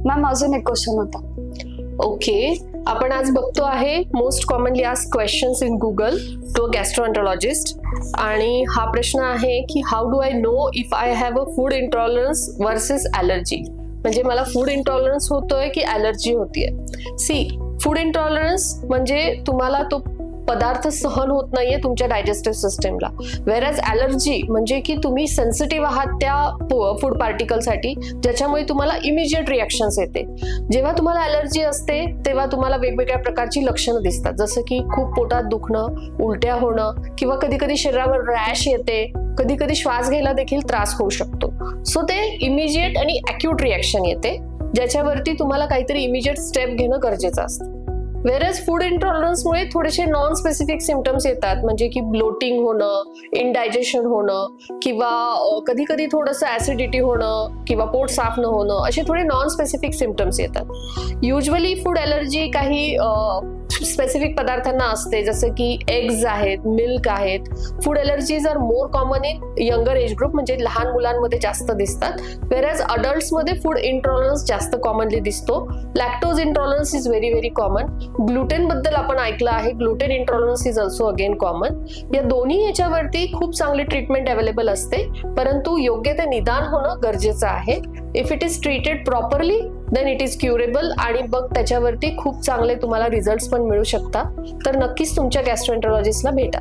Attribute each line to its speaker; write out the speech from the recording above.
Speaker 1: Ma'am अजून एक question होता.
Speaker 2: ओके, आपण आज बघतो आहे most commonly asked questions in Google to a gastroenterologist. आणि हा प्रश्न आहे की how do I know if I have a food intolerance versus allergy. म्हणजे मला फूड इंटॉलरन्स होतोय की ॲलर्जी होतीये. सी, फूड इंटॉलरन्स म्हणजे तुम्हाला तो पदार्थ सहन होत नाहीये तुमच्या डायजेस्टिव्ह सिस्टमला, वेरॅज ॲलर्जी म्हणजे की तुम्ही सेन्सिटिव्ह आहात त्या फूड पार्टिकलसाठी, ज्याच्यामुळे तुम्हाला इमिजिएट रिॲक्शन्स येते. जेव्हा तुम्हाला ॲलर्जी असते तेव्हा तुम्हाला वेगवेगळ्या प्रकारची लक्षणं दिसतात, जसं की खूप पोटात दुखणं, उलट्या होणं, किंवा कधी कधी शरीरावर रॅश येते, कधी कधी श्वास घ्यायला देखील त्रास होऊ शकतो. सो ते इमिजिएट आणि अॅक्यूट रिॲक्शन येते, ज्याच्यावरती तुम्हाला काहीतरी इमिजिएट स्टेप घेणं गरजेचं असतं. वेरॅज फूड इंटॉलरन्समुळे थोडेसे नॉन स्पेसिफिक सिम्पटम्स येतात, म्हणजे की ब्लोटिंग होणं, इनडायजेशन होणं, किंवा कधी कधी थोडंसं ऍसिडिटी होणं किंवा पोट साफ न होणं, असे थोडे नॉन स्पेसिफिक सिम्पटम्स येतात. युजली फूड ॲलर्जी काही स्पेसिफिक पदार्थांना असते, जसं की एग्ज आहेत, मिल्क आहेत. Food allergies are more common in younger age group, म्हणजे लहान मुलांमध्ये जास्त दिसतात, वेरॅज अडल्ट्समध्ये फूड इंटॉलरन्स जास्त कॉमनली दिसतो. Lactose intolerance is very very common. Gluten बद्दल आपण ऐकलं आहे, gluten intolerance is also again common. या दोन्ही याच्यावरती खूप चांगली ट्रीटमेंट अवेलेबल असते, परंतु योग्य ते निदान होणं गरजेचं आहे. If it is treated properly then it is curable, आणि मग त्याच्यावरती खूप चांगले तुम्हाला रिझल्ट्स पण मिळू शकतात. तर नक्कीच तुमच्या गॅस्ट्रोएंटरोलॉजिस्टला भेटा.